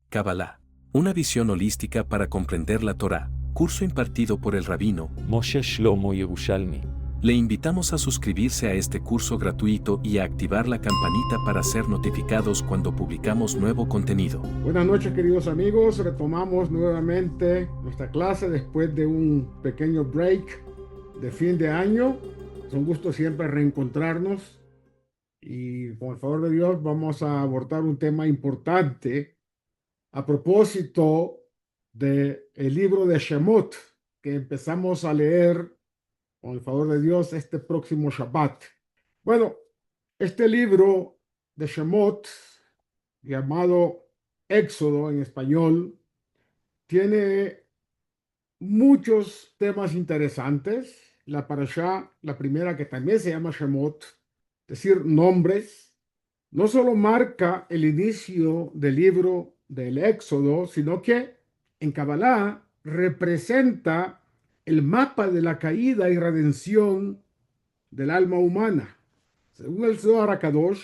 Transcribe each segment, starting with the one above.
Kabbalah. Una visión holística para comprender la Torá. Curso impartido por el rabino Moshe Shlomo Yerushalmi. Le invitamos a suscribirse a este curso gratuito y a activar la campanita para ser notificados cuando publicamos nuevo contenido. Buenas noches, queridos amigos. Retomamos nuevamente nuestra clase después de un pequeño break de fin de año. Es un gusto siempre reencontrarnos y con el favor de Dios vamos a abordar un tema importante a propósito del libro de Shemot que empezamos a leer con el favor de Dios este próximo Shabbat. Bueno, este libro de Shemot, llamado Éxodo en español, tiene muchos temas interesantes. La parashá, la primera, que también se llama Shemot, es decir, nombres, no solo marca el inicio del libro del Éxodo, sino que en Kabbalah representa el mapa de la caída y redención del alma humana. Según el Zohar HaKadosh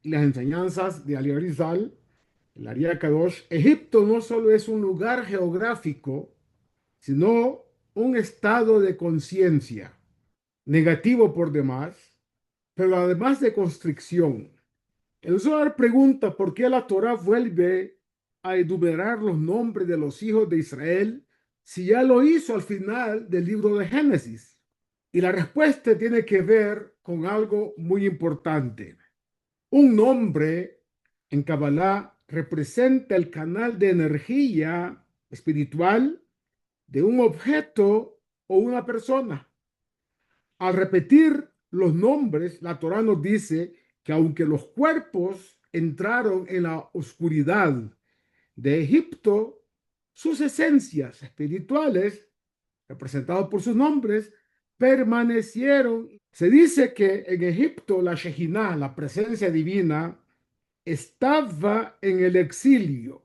y las enseñanzas de Ali Arizal, el Ari HaKadosh, Egipto no solo es un lugar geográfico, sino un estado de conciencia, negativo por demás, pero además de constricción. El Zohar pregunta por qué la Torá vuelve a enumerar los nombres de los hijos de Israel si ya lo hizo al final del libro de Génesis. Y la respuesta tiene que ver con algo muy importante. Un nombre en Kabbalah representa el canal de energía espiritual de un objeto o una persona. Al repetir los nombres, la Torá nos dice que aunque los cuerpos entraron en la oscuridad de Egipto, sus esencias espirituales, representadas por sus nombres, permanecieron. Se dice que en Egipto la Shejinah, la presencia divina, estaba en el exilio.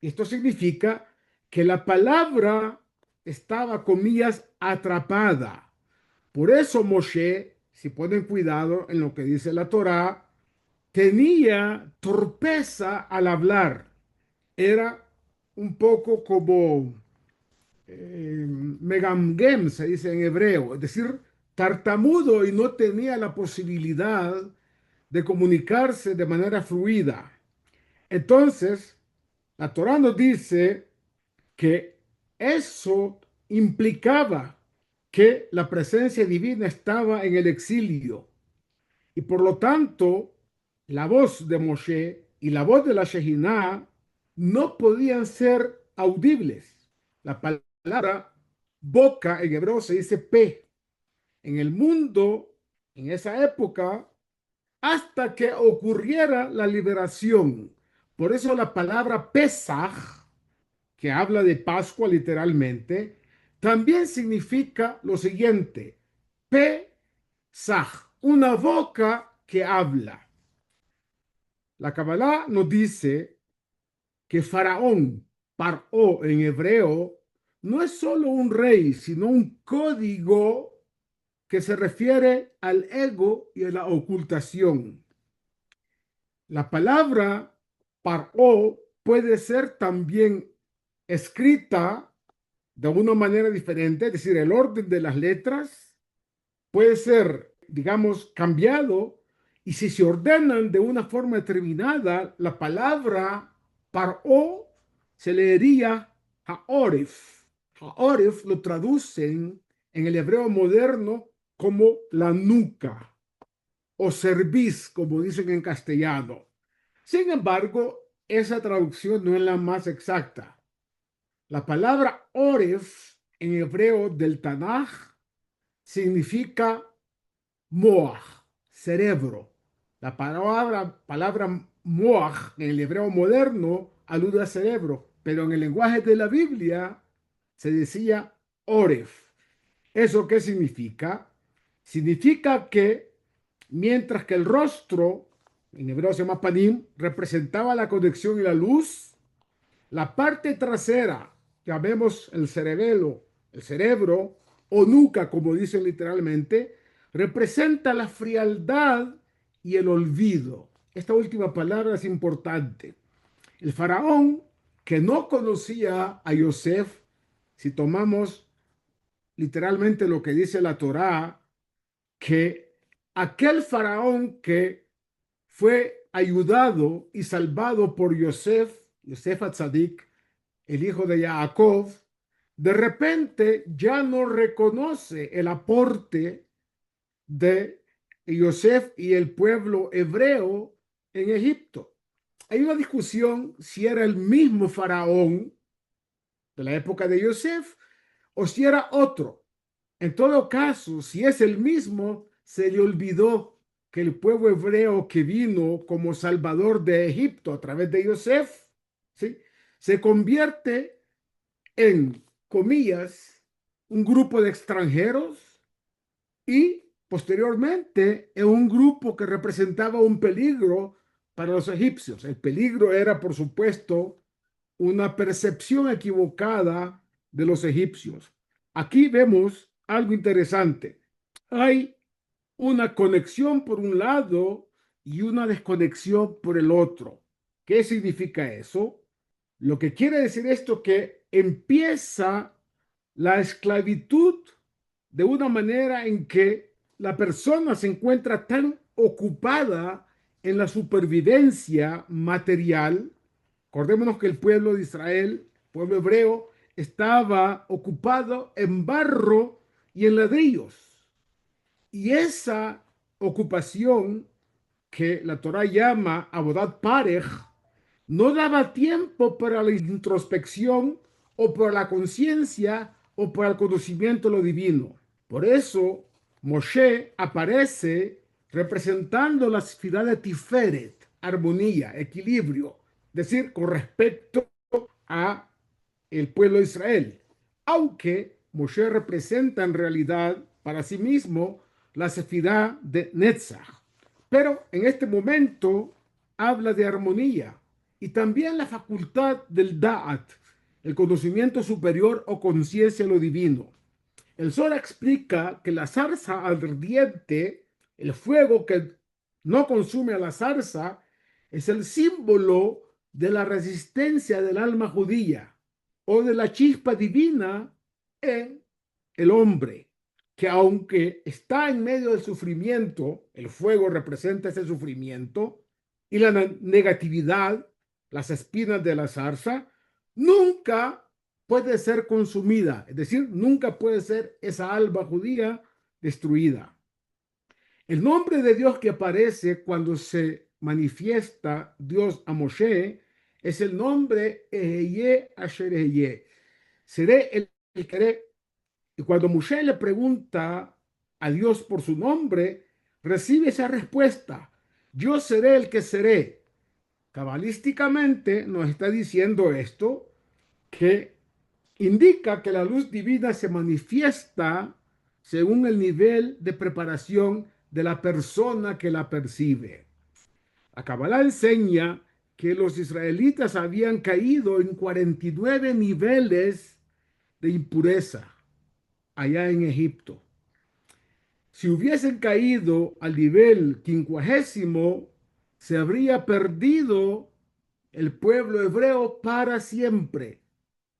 Esto significa que la palabra estaba, comillas, atrapada. Por eso Moshe, si ponen cuidado en lo que dice la Torá, tenía torpeza al hablar. Era un poco como megamgem, se dice en hebreo, es decir, tartamudo, y no tenía la posibilidad de comunicarse de manera fluida. Entonces, la Torá nos dice que eso implicaba que la presencia divina estaba en el exilio y por lo tanto la voz de Moshe y la voz de la Shejinah no podían ser audibles. La palabra boca en hebreo se dice pe. En el mundo, en esa época, hasta que ocurriera la liberación. Por eso la palabra Pesaj, que habla de Pascua literalmente, también significa lo siguiente: Pesaj, una boca que habla. La Kabbalah nos dice que Faraón, Paró en hebreo, no es solo un rey, sino un código que se refiere al ego y a la ocultación. La palabra Paró puede ser también escrita de una manera diferente, es decir, el orden de las letras puede ser, digamos, cambiado, y si se ordenan de una forma determinada, la palabra Paró se leería Haoref. Haoref lo traducen en el hebreo moderno como la nuca o cerviz, como dicen en castellano. Sin embargo, esa traducción no es la más exacta. La palabra Oref en hebreo del Tanaj significa moach, cerebro. La palabra moach en el hebreo moderno alude a cerebro, pero en el lenguaje de la Biblia se decía Oref. ¿Eso qué significa? Significa que mientras que el rostro, en hebreo se llama panim, representaba la conexión y la luz, la parte trasera, llamemos el cerebro, o nuca, como dicen literalmente, representa la frialdad y el olvido. Esta última palabra es importante. El faraón que no conocía a Yosef, si tomamos literalmente lo que dice la Torá, que aquel faraón que fue ayudado y salvado por Yosef Atzadik, el hijo de Jacob, de repente ya no reconoce el aporte de Yosef y el pueblo hebreo en Egipto. Hay una discusión si era el mismo faraón de la época de Yosef o si era otro. En todo caso, si es el mismo, se le olvidó que el pueblo hebreo que vino como salvador de Egipto a través de Yosef, ¿sí?, se convierte en, comillas, un grupo de extranjeros y posteriormente en un grupo que representaba un peligro para los egipcios. El peligro era, por supuesto, una percepción equivocada de los egipcios. Aquí vemos algo interesante. Hay una conexión por un lado y una desconexión por el otro. ¿Qué significa eso? Lo que quiere decir esto que empieza la esclavitud de una manera en que la persona se encuentra tan ocupada en la supervivencia material. Acordémonos que el pueblo de Israel, pueblo hebreo, estaba ocupado en barro y en ladrillos. Y esa ocupación que la Torá llama Avodat Parej no daba tiempo para la introspección o para la conciencia o para el conocimiento de lo divino. Por eso Moshe aparece representando la sefirá de Tiferet, armonía, equilibrio, es decir, con respecto a el pueblo de Israel, aunque Moshe representa en realidad para sí mismo la sefirá de Netzach. Pero en este momento habla de armonía y también la facultad del Da'at, el conocimiento superior o conciencia de lo divino. El Zohar explica que la zarza ardiente, el fuego que no consume a la zarza, es el símbolo de la resistencia del alma judía o de la chispa divina en el hombre, que aunque está en medio del sufrimiento, el fuego representa ese sufrimiento, y la negatividad, las espinas de la zarza, nunca puede ser consumida, es decir, nunca puede ser esa alma judía destruida. El nombre de Dios que aparece cuando se manifiesta Dios a Moshe es el nombre Eheye Asher Eheye. Seré el que haré. Y cuando Moshe le pregunta a Dios por su nombre, recibe esa respuesta: yo seré el que seré. Cabalísticamente nos está diciendo esto, que indica que la luz divina se manifiesta según el nivel de preparación de la persona que la percibe. La Kabbalah enseña que los israelitas habían caído en 49 niveles de impureza allá en Egipto. Si hubiesen caído al nivel 50, se habría perdido el pueblo hebreo para siempre.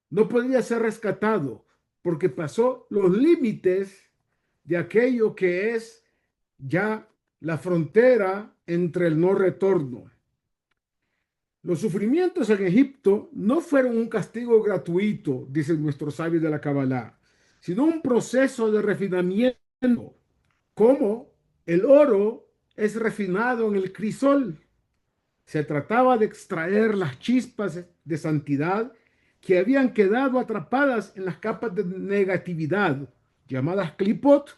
No podría ser rescatado porque pasó los límites de aquello que es ya la frontera entre el no retorno. Los sufrimientos en Egipto no fueron un castigo gratuito, dicen nuestros sabios de la Kabbalah, sino un proceso de refinamiento, como el oro es refinado en el crisol. Se trataba de extraer las chispas de santidad que habían quedado atrapadas en las capas de negatividad, llamadas klipot,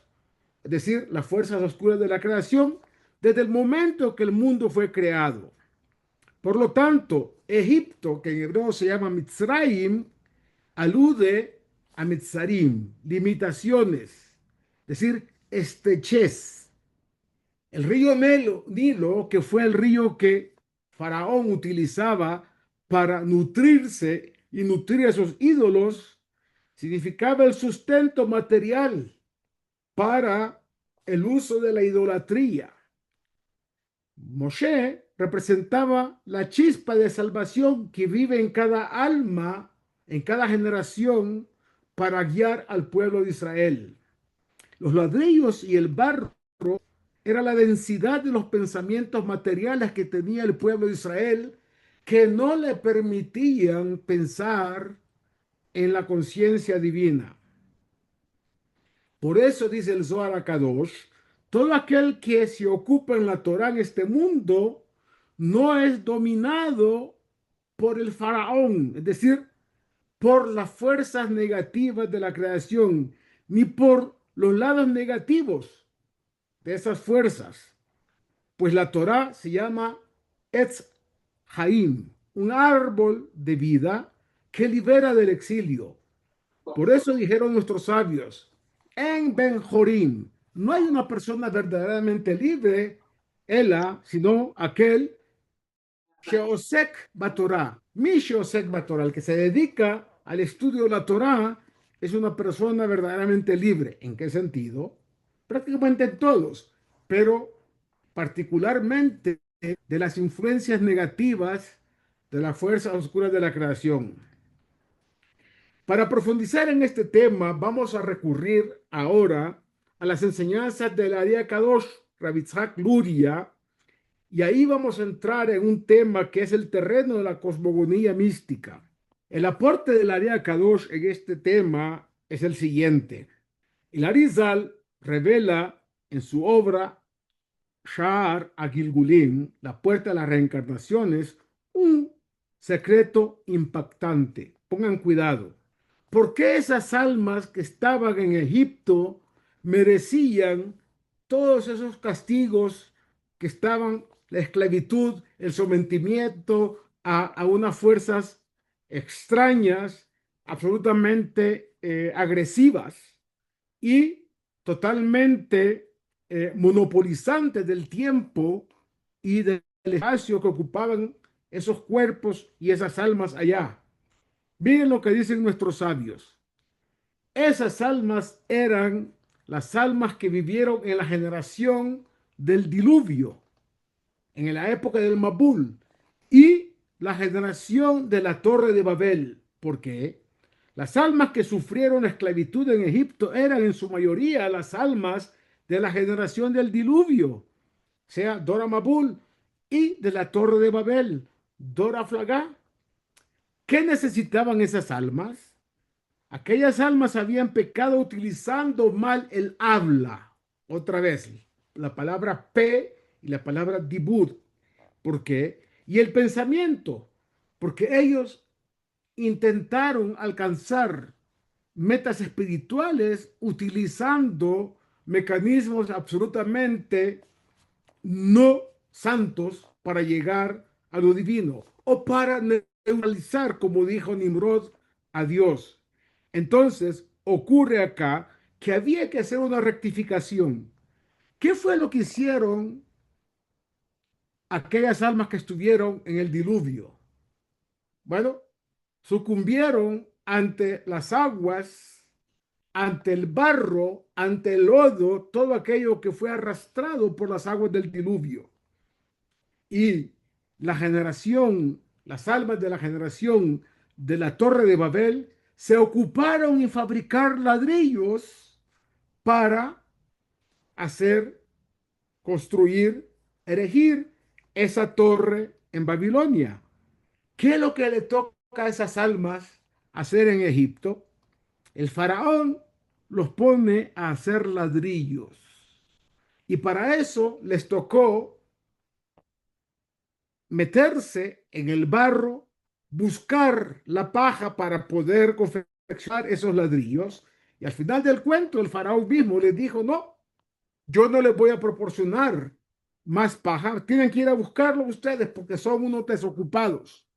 es decir, las fuerzas oscuras de la creación, desde el momento que el mundo fue creado. Por lo tanto, Egipto, que en hebreo se llama Mitzrayim, alude a Mitzarim, limitaciones, es decir, estrechez. El río Nilo, que fue el río que Faraón utilizaba para nutrirse y nutrir a sus ídolos, significaba el sustento material para el uso de la idolatría. Moshe representaba la chispa de salvación que vive en cada alma, en cada generación, para guiar al pueblo de Israel. Los ladrillos y el barro era la densidad de los pensamientos materiales que tenía el pueblo de Israel, que no le permitían pensar en la conciencia divina. Por eso dice el Zohar HaKadosh, todo aquel que se ocupa en la Torah en este mundo no es dominado por el faraón, es decir, por las fuerzas negativas de la creación, ni por los lados negativos de esas fuerzas. Pues la Torah se llama Etz Haim, un árbol de vida que libera del exilio. Por eso dijeron nuestros sabios, en Ben-Jorim no hay una persona verdaderamente libre, ella, sino aquel Sheosek Batorah. Mi Sheosek Batorah, el que se dedica al estudio de la Torah, es una persona verdaderamente libre. ¿En qué sentido? Prácticamente en todos, pero particularmente de las influencias negativas de las fuerzas oscuras de la creación. Para profundizar en este tema, vamos a recurrir ahora a las enseñanzas del Ari Kadosh, Rabbi Yitzhak Luria, y ahí vamos a entrar en un tema que es el terreno de la cosmogonía mística. El aporte del Ari Kadosh en este tema es el siguiente. El Arizal revela en su obra Sha'ar Agilgulim, la puerta de las reencarnaciones, un secreto impactante. Pongan cuidado. ¿Por qué esas almas que estaban en Egipto merecían todos esos castigos que estaban, la esclavitud, el sometimiento a unas fuerzas extrañas, absolutamente agresivas y totalmente monopolizantes del tiempo y del espacio que ocupaban esos cuerpos y esas almas allá? Miren lo que dicen nuestros sabios. Esas almas eran las almas que vivieron en la generación del diluvio, en la época del Mabul, y la generación de la Torre de Babel. ¿Por qué? Las almas que sufrieron esclavitud en Egipto eran en su mayoría las almas de la generación del diluvio, sea Dora Mabul, y de la Torre de Babel, Dora Flagá. ¿Qué necesitaban esas almas? Aquellas almas habían pecado utilizando mal el habla. Otra vez, la palabra pe y la palabra dibur. ¿Por qué? Y el pensamiento, porque ellos intentaron alcanzar metas espirituales utilizando mecanismos absolutamente no santos para llegar a lo divino o para neutralizar, como dijo Nimrod, a Dios. Entonces ocurre acá que había que hacer una rectificación. ¿Qué fue lo que hicieron aquellas almas que estuvieron en el diluvio? Bueno, sucumbieron ante las aguas, ante el barro, ante el lodo, todo aquello que fue arrastrado por las aguas del diluvio. Y la generación, las almas de la generación de la Torre de Babel se ocuparon en fabricar ladrillos para hacer, construir, erigir esa torre en Babilonia. ¿Qué es lo que le toca a esas almas hacer en Egipto? El faraón los pone a hacer ladrillos. Y para eso les tocó meterse en el barro, buscar la paja para poder confeccionar esos ladrillos. Y al final del cuento, el faraón mismo les dijo, no, yo no les voy a proporcionar más paja, tienen que ir a buscarlo ustedes porque son unos desocupados.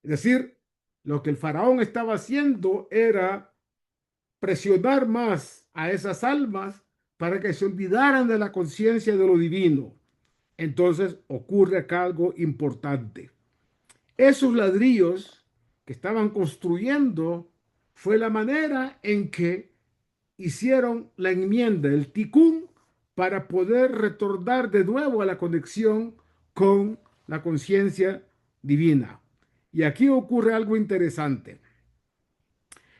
Es decir, lo que el faraón estaba haciendo era presionar más a esas almas para que se olvidaran de la conciencia de lo divino. Entonces ocurre acá algo importante. Esos ladrillos que estaban construyendo fue la manera en que hicieron la enmienda, el ticún, para poder retornar de nuevo a la conexión con la conciencia divina. Y aquí ocurre algo interesante.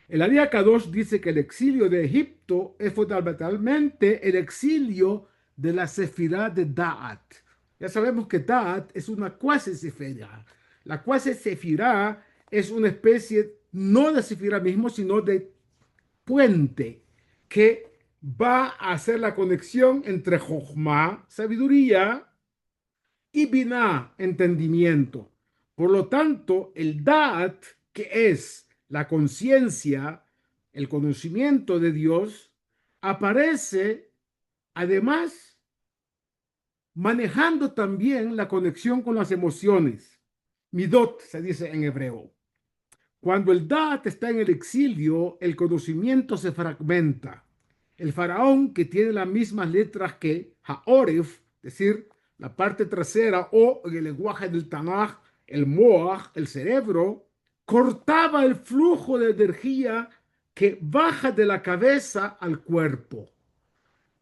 El Área Kadosh dice que el exilio de Egipto es fundamentalmente el exilio de la Sefirá de Da'at. Ya sabemos que Da'at es una cuasi Sefirá. La cuasi Sefirá es una especie no de Sefirá mismo, sino de puente que va a hacer la conexión entre Jochma, sabiduría, y Binah, entendimiento. Por lo tanto, el Da'at, que es la conciencia, el conocimiento de Dios, aparece además manejando también la conexión con las emociones. Midot se dice en hebreo. Cuando el Da'at está en el exilio, el conocimiento se fragmenta. El faraón, que tiene las mismas letras que Ha'oref, es decir, la parte trasera, o en el lenguaje del Tanaj, el Moach, el cerebro, cortaba el flujo de energía que baja de la cabeza al cuerpo.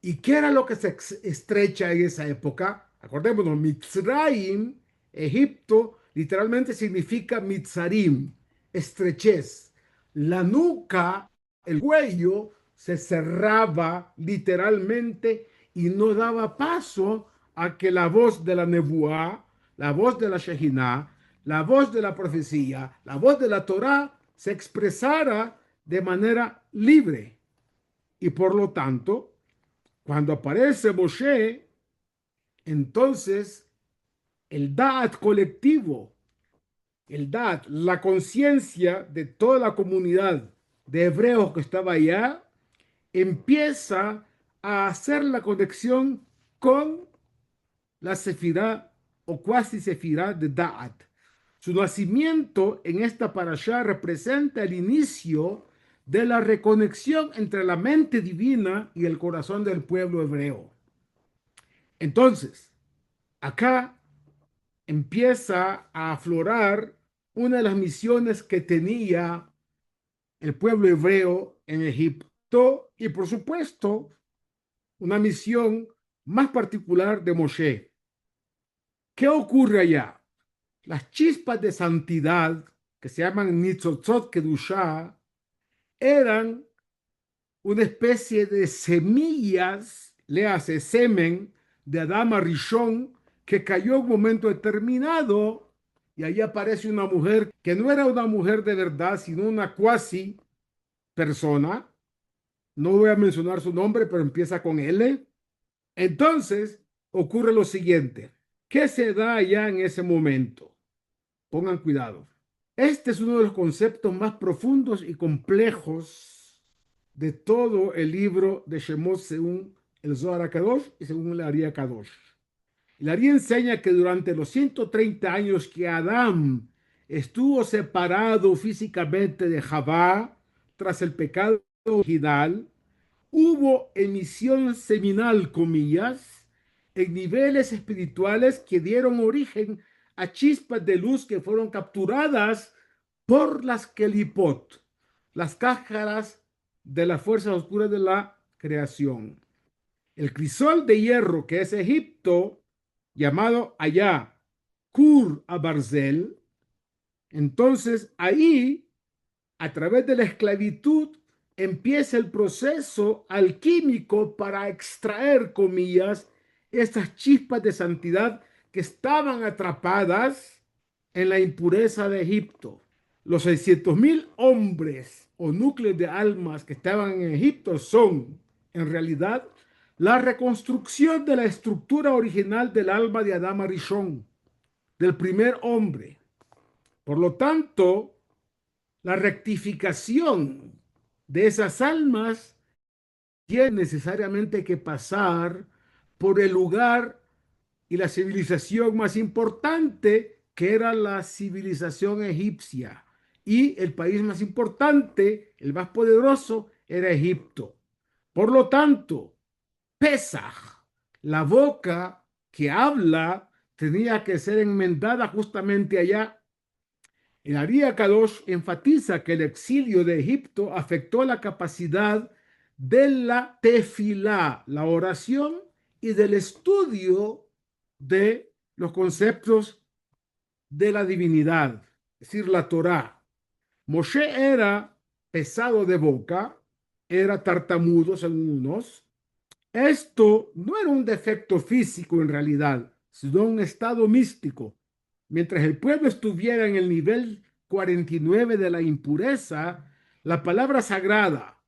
¿Y qué era lo que se estrecha en esa época? Acordémonos, Mitzrayim, Egipto, literalmente significa Mitzarim, estrechez. La nuca, el cuello, se cerraba literalmente y no daba paso a que la voz de la Nebuá, la voz de la Shekinah, la voz de la profecía, la voz de la Torá se expresara de manera libre. Y por lo tanto, cuando aparece Moshe, entonces el Da'at colectivo, el Da'at, la conciencia de toda la comunidad de hebreos que estaba allá, empieza a hacer la conexión con la Sefirá o cuasi Sefirá de Da'at. Su nacimiento en esta parashá representa el inicio de la reconexión entre la mente divina y el corazón del pueblo hebreo. Entonces, acá empieza a aflorar una de las misiones que tenía el pueblo hebreo en Egipto y, por supuesto, una misión más particular de Moshe. ¿Qué ocurre allá? Las chispas de santidad, que se llaman Nitzotzot Kedushá, eran una especie de semillas, léase semen, de Adama Rishon, que cayó en un momento determinado, y ahí aparece una mujer que no era una mujer de verdad, sino una cuasi persona. No voy a mencionar su nombre, pero empieza con L. Entonces ocurre lo siguiente. ¿Qué se da allá en ese momento? Pongan cuidado. Este es uno de los conceptos más profundos y complejos de todo el libro de Shemot según el Zohar HaKadosh y según el Ari HaKadosh. El Ari enseña que durante los 130 años que Adán estuvo separado físicamente de Javá tras el pecado original, hubo emisión seminal, comillas, en niveles espirituales que dieron origen a chispas de luz que fueron capturadas por las Kelipot, las cáscaras de las fuerzas oscuras de la creación. El crisol de hierro que es Egipto, llamado allá Kur Abarzel, entonces ahí, a través de la esclavitud, empieza el proceso alquímico para extraer, comillas, estas chispas de santidad que estaban atrapadas en la impureza de Egipto. Los 600,000 hombres o núcleos de almas que estaban en Egipto son, en realidad, la reconstrucción de la estructura original del alma de Adán Arishon, del primer hombre. Por lo tanto, la rectificación de esas almas tiene necesariamente que pasar por el lugar y la civilización más importante, que era la civilización egipcia. Y el país más importante, el más poderoso, era Egipto. Por lo tanto, Pesaj, la boca que habla, tenía que ser enmendada justamente allá. El Ari HaKadosh enfatiza que el exilio de Egipto afectó la capacidad de la tefilá, la oración, y del estudio de los conceptos de la divinidad, es decir, la Torá. Moshe era pesado de boca, era tartamudo según unos. Esto no era un defecto físico en realidad, sino un estado místico. Mientras el pueblo estuviera en el nivel 49 de la impureza, la palabra sagrada,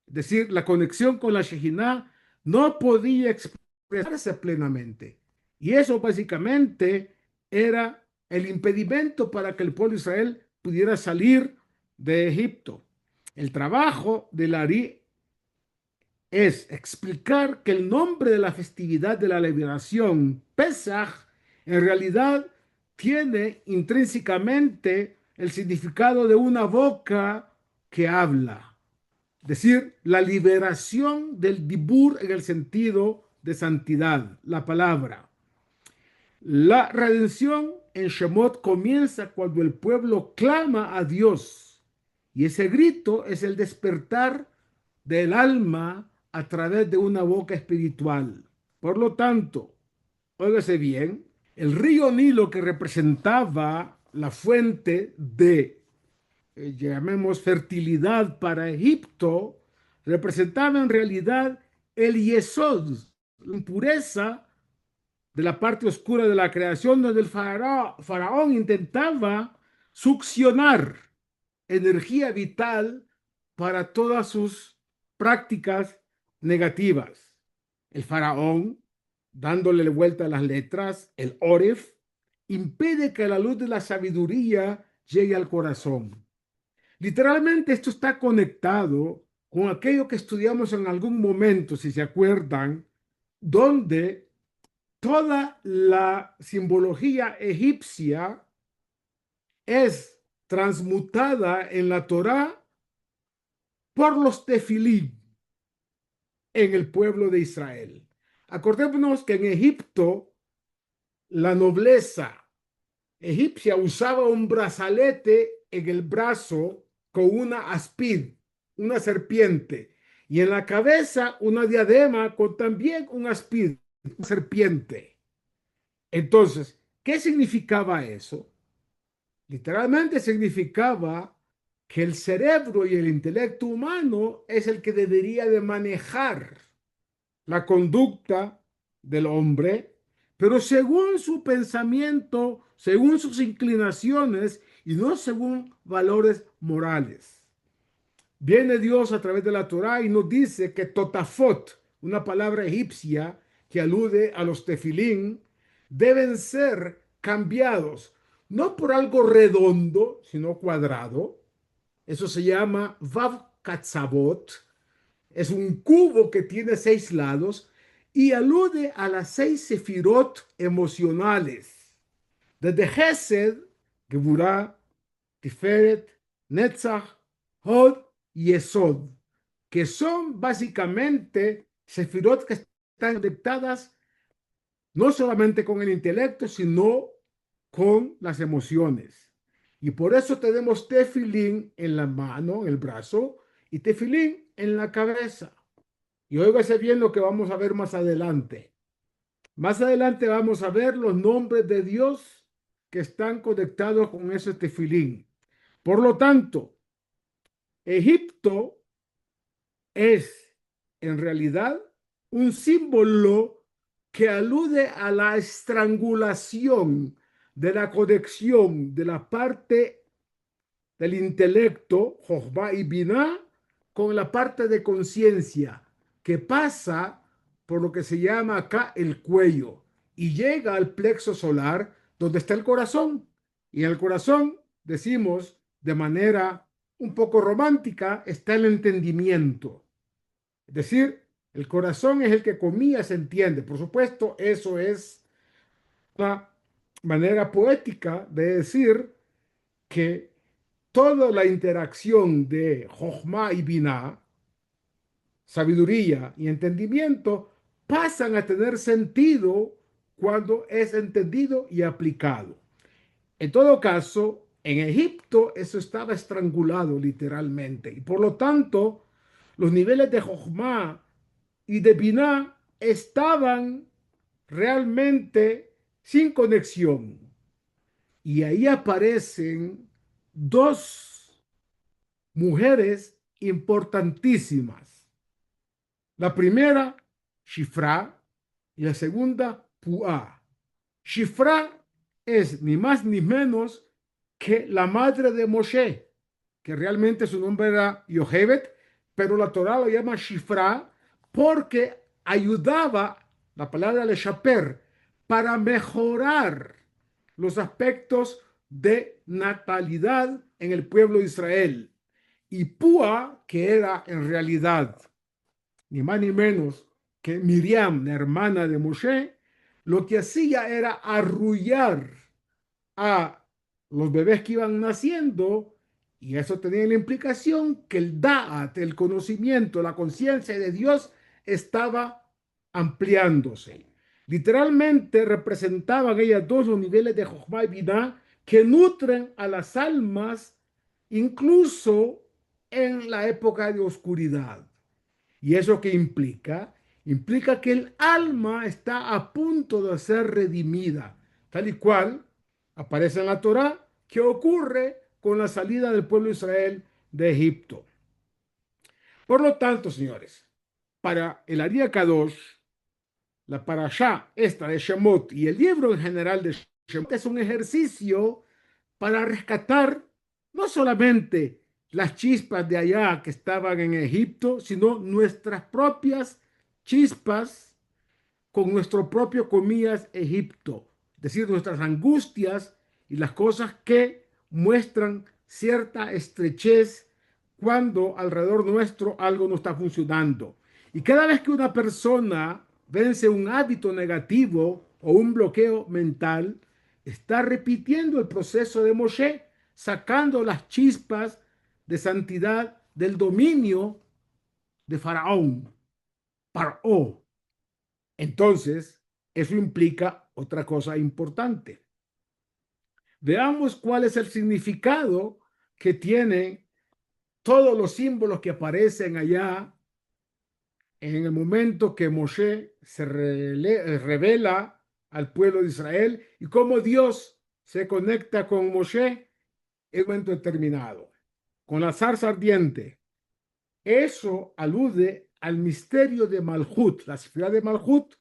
es decir, la conexión con la Shejinah, no podía expresarse plenamente. Y eso básicamente era el impedimento para que el pueblo de Israel pudiera salir de Egipto. El trabajo del Ari es explicar que el nombre de la festividad de la liberación, Pesach, en realidad tiene intrínsecamente el significado de una boca que habla, es decir, la liberación del dibur en el sentido de santidad, la palabra. La redención en Shemot comienza cuando el pueblo clama a Dios y ese grito es el despertar del alma a través de una boca espiritual. Por lo tanto, óigase bien, el río Nilo que representaba la fuente de, llamemos, fertilidad para Egipto, representaba en realidad el yesod, la impureza de la parte oscura de la creación, donde el faraón intentaba succionar energía vital para todas sus prácticas negativas. El faraón, dándole vuelta a las letras, el Oref, impide que la luz de la sabiduría llegue al corazón. Literalmente esto está conectado con aquello que estudiamos en algún momento, si se acuerdan, donde toda la simbología egipcia es transmutada en la Torá por los tefilín en el pueblo de Israel. Acordémonos que en Egipto la nobleza egipcia usaba un brazalete en el brazo con una aspid, una serpiente, y en la cabeza una diadema con también un aspid, una serpiente. Entonces, ¿qué significaba eso? Literalmente significaba que el cerebro y el intelecto humano es el que debería de manejar la conducta del hombre, pero según su pensamiento, según sus inclinaciones y no según valores morales. Viene Dios a través de la Torá y nos dice que totafot, una palabra egipcia que alude a los tefilín, deben ser cambiados no por algo redondo, sino cuadrado. Eso se llama Vav Katzabot. Es un cubo que tiene 6 lados y alude a las 6 sefirot emocionales. Desde Gesed, Geburah, Tiferet, Netzach, Hod y Esod, que son básicamente sefirot que están conectadas no solamente con el intelecto, sino con las emociones. Y por eso tenemos tefilín en la mano, en el brazo, y tefilín en la cabeza. Y óigase bien lo que vamos a ver más adelante. Más adelante vamos a ver los nombres de Dios que están conectados con ese tefilín. Por lo tanto, Egipto es en realidad un símbolo que alude a la estrangulación de la conexión de la parte del intelecto, Jochma y Binah, con la parte de conciencia, que pasa por lo que se llama acá el cuello y llega al plexo solar, donde está el corazón. Y en el corazón, decimos de manera un poco romántica, está el entendimiento. Es decir, el corazón es el que comía, se entiende. Por supuesto, eso es una manera poética de decir que toda la interacción de Jochma y Binah, sabiduría y entendimiento, pasan a tener sentido cuando es entendido y aplicado. En todo caso, en Egipto eso estaba estrangulado literalmente y por lo tanto los niveles de Jochma y de Binah estaban realmente sin conexión. Y ahí aparecen dos mujeres importantísimas. La primera, Shifra, y la segunda, Puá. Shifra es ni más ni menos que la madre de Moshe, que realmente su nombre era Yohebed, pero la Torah lo llama Shifra porque ayudaba, la palabra leshaper, para mejorar los aspectos de natalidad en el pueblo de Israel. Y Púa, que era en realidad ni más ni menos que Miriam, la hermana de Moshe, lo que hacía era arrullar a los bebés que iban naciendo, y eso tenía la implicación que el Da'at, el conocimiento, la conciencia de Dios estaba ampliándose. Literalmente representaban ellas dos los niveles de Jochma y Binah que nutren a las almas incluso en la época de oscuridad. ¿Y eso qué implica? Implica que el alma está a punto de ser redimida, tal y cual aparece en la Torá, que ocurre con la salida del pueblo de Israel de Egipto. Por lo tanto, señores, para el Ari Kadosh, la parashá esta de Shemot y el libro en general de Shemot es un ejercicio para rescatar no solamente las chispas de allá que estaban en Egipto, sino nuestras propias chispas con nuestro propio, comillas, Egipto. Es decir, nuestras angustias y las cosas que muestran cierta estrechez cuando alrededor nuestro algo no está funcionando. Y cada vez que una persona vence un hábito negativo o un bloqueo mental, está repitiendo el proceso de Moshe, sacando las chispas de santidad del dominio de Faraón, Paró. Entonces, eso implica otra cosa importante. Veamos cuál es el significado que tienen todos los símbolos que aparecen allá en el momento que Moshe se revela al pueblo de Israel y cómo Dios se conecta con Moshe en un momento determinado, con la zarza ardiente. Eso alude al misterio de Malhut, la ciudad de Malhut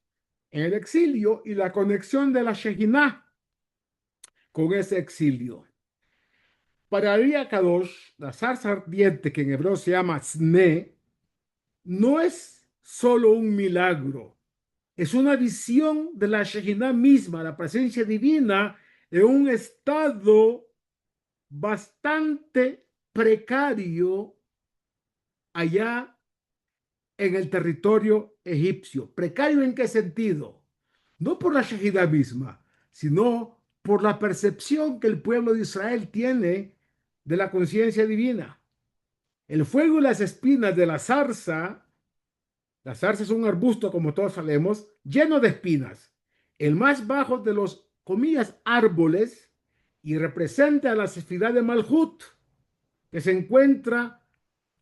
en el exilio y la conexión de la Shekinah con ese exilio. Para el Kadosh, la zarza ardiente, que en hebreo se llama Tzne, no es solo un milagro, es una visión de la Shekinah misma, la presencia divina, en un estado bastante precario allá en el territorio egipcio. ¿Precario en qué sentido? No por la Shekinah misma, sino por la percepción que el pueblo de Israel tiene de la conciencia divina. El fuego y las espinas de la zarza es un arbusto, como todos sabemos, lleno de espinas, el más bajo de los, comillas, árboles, y representa a la sefirá de Malhut, que se encuentra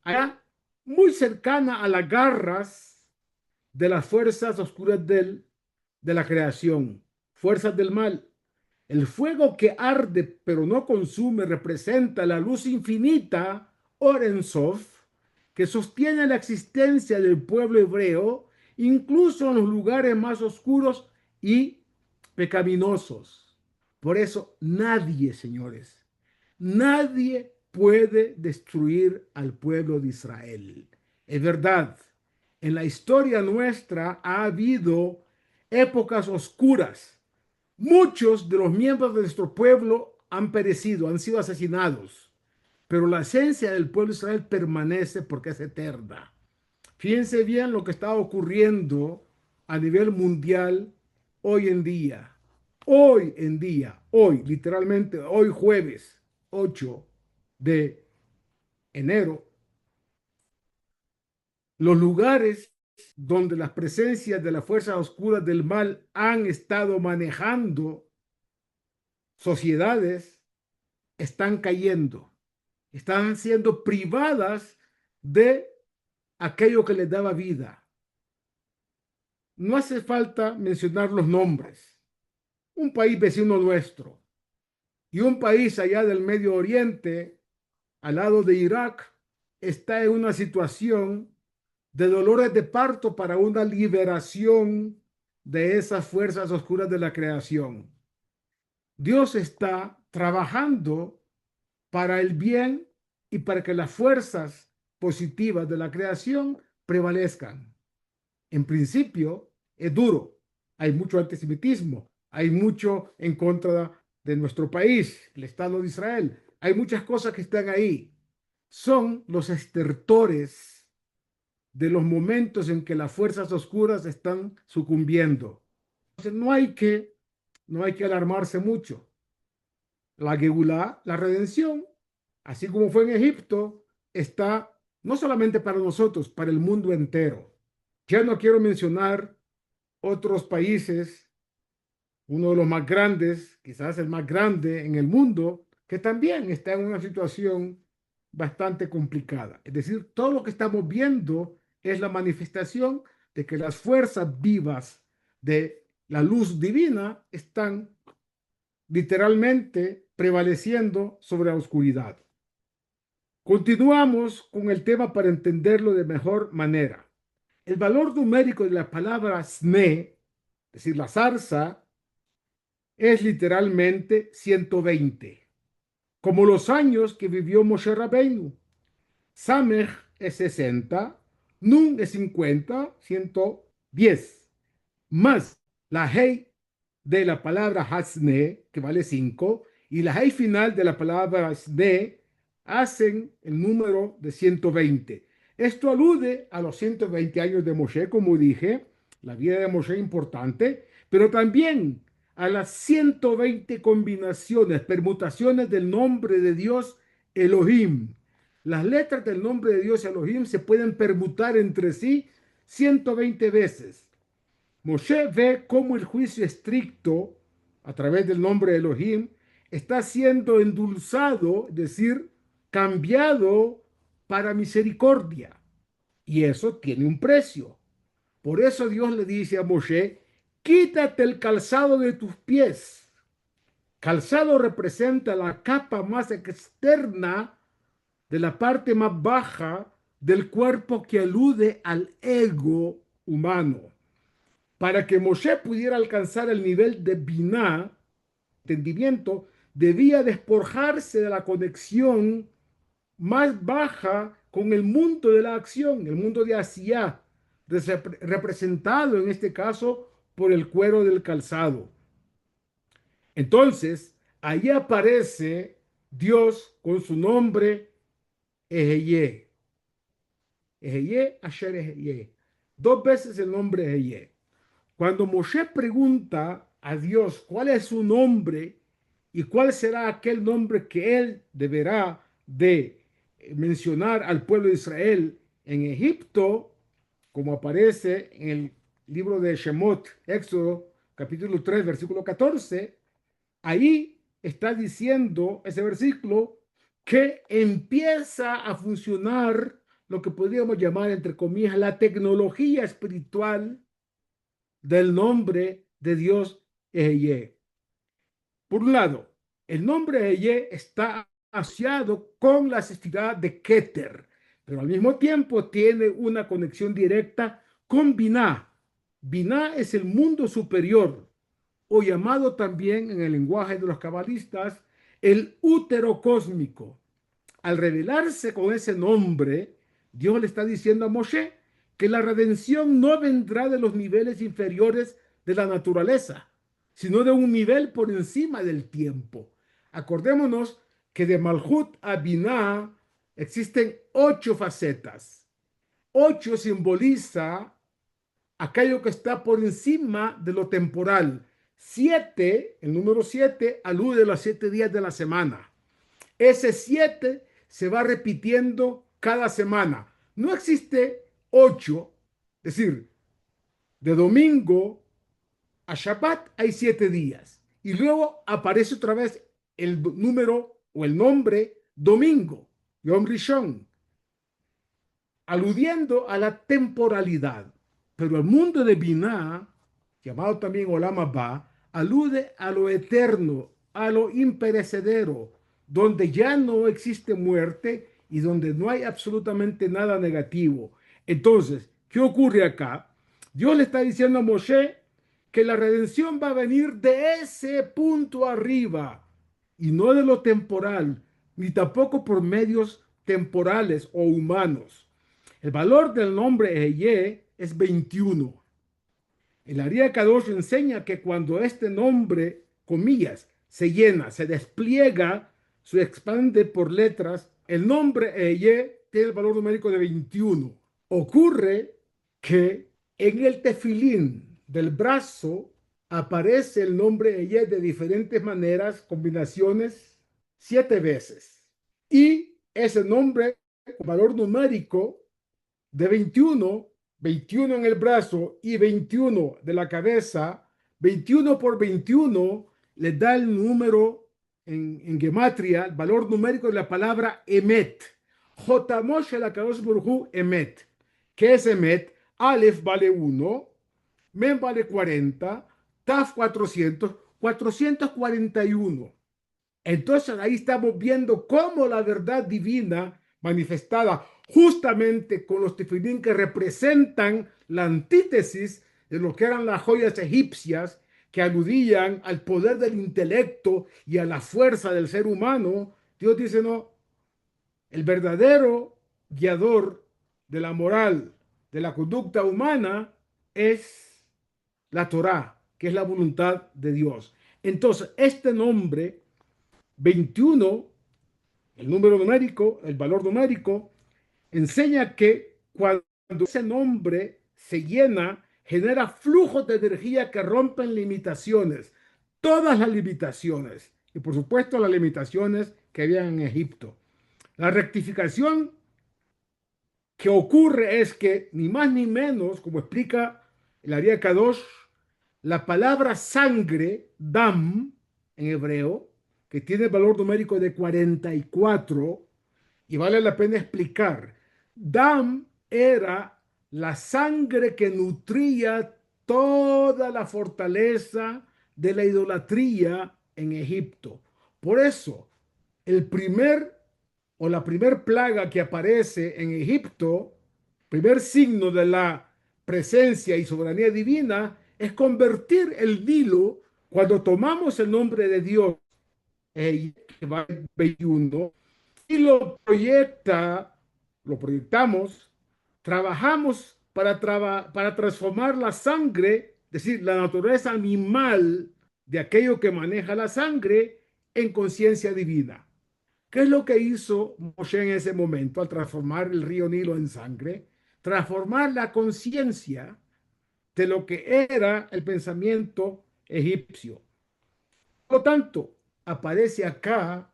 allá muy cercana a las garras de las fuerzas oscuras de la creación, fuerzas del mal. El fuego que arde pero no consume representa la luz infinita, Or En Sof, que sostiene la existencia del pueblo hebreo, incluso en los lugares más oscuros y pecaminosos. Por eso nadie, señores, nadie puede destruir al pueblo de Israel. Es verdad, en la historia nuestra ha habido épocas oscuras. Muchos de los miembros de nuestro pueblo han perecido, han sido asesinados, pero la esencia del pueblo de Israel permanece porque es eterna. Fíjense bien lo que está ocurriendo a nivel mundial hoy en día. Hoy, literalmente, hoy jueves 8 de enero, los lugares donde las presencias de las fuerzas oscuras del mal han estado manejando sociedades están cayendo, están siendo privadas de aquello que les daba vida. No hace falta mencionar los nombres. Un país vecino nuestro, Y un país allá del Medio Oriente, al lado de Irak, está en una situación de dolores de parto para una liberación de esas fuerzas oscuras de la creación. Dios está trabajando para el bien y para que las fuerzas positivas de la creación prevalezcan. En principio, es duro. Hay mucho antisemitismo, hay mucho en contra de nuestro país, el Estado de Israel. Hay muchas cosas que están ahí. Son los estertores de los momentos en que las fuerzas oscuras están sucumbiendo. Entonces, no hay que alarmarse mucho. La Geulá, la redención, así como fue en Egipto, está no solamente para nosotros, para el mundo entero. Ya no quiero mencionar otros países, uno de los más grandes, quizás el más grande en el mundo, que también está en una situación bastante complicada. Es decir, todo lo que estamos viendo es la manifestación de que las fuerzas vivas de la luz divina están literalmente prevaleciendo sobre la oscuridad. Continuamos con el tema para entenderlo de mejor manera. El valor numérico de la palabra sne, es decir, la zarza, es literalmente 120, como los años que vivió Moshe Rabbeinu. Samech es 60, Nun es 50, 110, más la Hei de la palabra Hasne, que vale 5, y la Hei final de la palabra Sne hacen el número de 120. Esto alude a los 120 años de Moshe, como dije, la vida de Moshe importante, pero también a las 120 combinaciones, permutaciones del nombre de Dios Elohim. Las letras del nombre de Dios Elohim se pueden permutar entre sí 120 veces. Moshe ve cómo el juicio estricto, a través del nombre de Elohim, está siendo endulzado, es decir, cambiado para misericordia. Y eso tiene un precio. Por eso Dios le dice a Moshe, quítate el calzado de tus pies. Calzado representa la capa más externa de la parte más baja del cuerpo que alude al ego humano. Para que Moshe pudiera alcanzar el nivel de Binah, entendimiento, debía despojarse de la conexión más baja con el mundo de la acción, el mundo de Asiyah, representado en este caso por el cuero del calzado. Entonces, ahí aparece Dios con su nombre Eheye. Eheye, Asher Eheye. Dos veces el nombre Eheye. Cuando Moshe pregunta a Dios cuál es su nombre y cuál será aquel nombre que él deberá de mencionar al pueblo de Israel en Egipto, como aparece en el libro de Shemot, Éxodo, capítulo 3, versículo 14, ahí está diciendo ese versículo que empieza a funcionar lo que podríamos llamar, entre comillas, la tecnología espiritual del nombre de Dios Eheye. Por un lado, el nombre Eheye está asociado con la sefirá de Keter, pero al mismo tiempo tiene una conexión directa con Binah. Binah es el mundo superior, o llamado también en el lenguaje de los cabalistas el útero cósmico. Al revelarse con ese nombre, Dios le está diciendo a Moshe que la redención no vendrá de los niveles inferiores de la naturaleza, sino de un nivel por encima del tiempo. Acordémonos que de Malhut a Binah existen 8 facetas. 8 simboliza aquello que está por encima de lo temporal. 7, el número 7, alude a los 7 días de la semana. Ese 7 se va repitiendo cada semana. No existe 8, es decir, de domingo a Shabbat hay 7 días. Y luego aparece otra vez el número o el nombre domingo, Yom Rishon, aludiendo a la temporalidad. Pero el mundo de Binah, llamado también Olam Abba, alude a lo eterno, a lo imperecedero, donde ya no existe muerte y donde no hay absolutamente nada negativo. Entonces, ¿qué ocurre acá? Dios le está diciendo a Moshe que la redención va a venir de ese punto arriba y no de lo temporal, ni tampoco por medios temporales o humanos. El valor del nombre Eye es 21. El Ariel Kadosh enseña que cuando este nombre, comillas, se llena, se despliega, se expande por letras, el nombre Eye tiene el valor numérico de 21. Ocurre que en el tefilín del brazo aparece el nombre Eye de diferentes maneras, combinaciones, 7 veces. Y ese nombre, con valor numérico de 21, 21 en el brazo y 21 de la cabeza, 21 por 21 le da el número en gematria, el valor numérico de la palabra Emet. Jotamosh el Akadosh Baruj Hu Emet. ¿Qué es Emet? Aleph vale 1, Mem vale 40, Taf 400, 441. Entonces ahí estamos viendo cómo la verdad divina manifestada justamente con los tefilín que representan la antítesis de lo que eran las joyas egipcias que aludían al poder del intelecto y a la fuerza del ser humano. Dios dice, no, el verdadero guiador de la moral, de la conducta humana, es la Torá, que es la voluntad de Dios. Entonces, este nombre 21, el número numérico, el valor numérico, enseña que cuando ese nombre se llena, genera flujos de energía que rompen limitaciones, todas las limitaciones, y por supuesto las limitaciones que había en Egipto. La rectificación que ocurre es que, ni más ni menos, como explica el Ariel Kadosh, la palabra sangre, dam, en hebreo, que tiene el valor numérico de 44, y vale la pena explicar. Dam era la sangre que nutría toda la fortaleza de la idolatría en Egipto. Por eso, el primer o la primer plaga que aparece en Egipto, primer signo de la presencia y soberanía divina, es convertir el Nilo, cuando tomamos el nombre de Dios, que va 21, y lo proyectamos, trabajamos para transformar la sangre, es decir, la naturaleza animal de aquello que maneja la sangre, en conciencia divina. ¿Qué es lo que hizo Moshe en ese momento al transformar el río Nilo en sangre? Transformar la conciencia de lo que era el pensamiento egipcio. Por lo tanto, aparece acá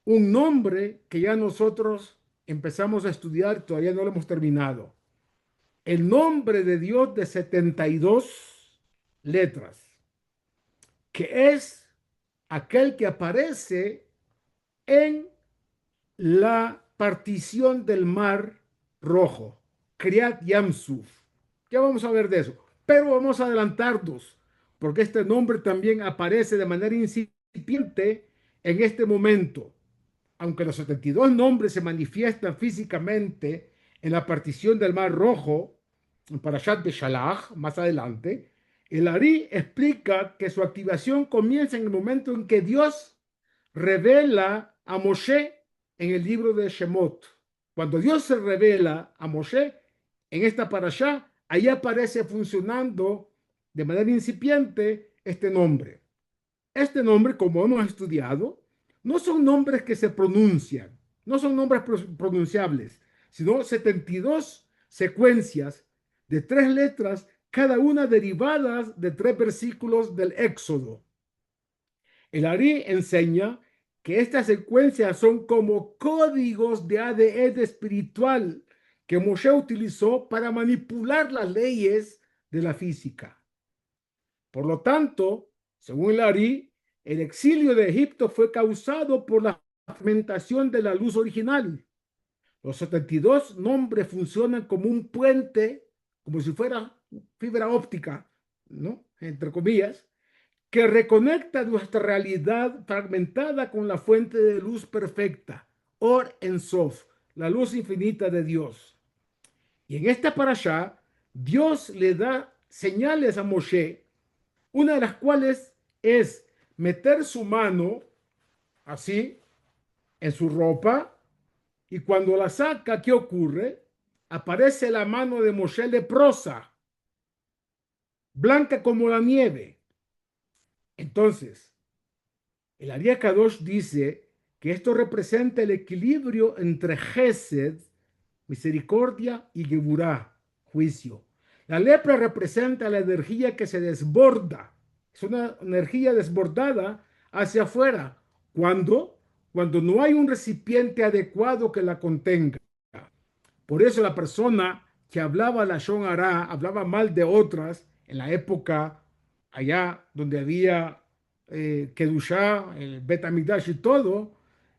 un nombre que ya nosotros empezamos a estudiar, todavía no lo hemos terminado. El nombre de Dios de 72 letras, que es aquel que aparece en la partición del mar rojo, Kriyat Yamsuf. Ya vamos a ver de eso, pero vamos a adelantarnos, porque este nombre también aparece de manera incipiente en este momento. Aunque los 72 nombres se manifiestan físicamente en la partición del Mar Rojo, en Parashat Beshalach, más adelante, el Ari explica que su activación comienza en el momento en que Dios revela a Moshe en el libro de Shemot. Cuando Dios se revela a Moshe en esta parashá, ahí aparece funcionando de manera incipiente este nombre. Este nombre, como hemos estudiado, no son nombres que se pronuncian, no son nombres pronunciables, sino 72 secuencias de 3 letras, cada una derivadas de 3 versículos del Éxodo. El Ari enseña que estas secuencias son como códigos de ADN espiritual que Moshe utilizó para manipular las leyes de la física. Por lo tanto, según el Ari, el exilio de Egipto fue causado por la fragmentación de la luz original. Los 72 nombres funcionan como un puente, como si fuera fibra óptica, ¿no? Entre comillas, que reconecta nuestra realidad fragmentada con la fuente de luz perfecta, Or en Sof, la luz infinita de Dios. Y en esta parashá, Dios le da señales a Moshe, una de las cuales es meter su mano así en su ropa, y cuando la saca, ¿qué ocurre? Aparece la mano de Moshe leprosa, blanca como la nieve. Entonces, el Ari Kadosh dice que esto representa el equilibrio entre Gesed, misericordia, y Geburá, juicio. La lepra representa la energía que se desborda. Es una energía desbordada hacia afuera. ¿Cuándo? Cuando no hay un recipiente adecuado que la contenga. Por eso la persona que hablaba Lashon Hara, hablaba mal de otras en la época allá donde había Kedushá, el Bet Hamikdash y todo,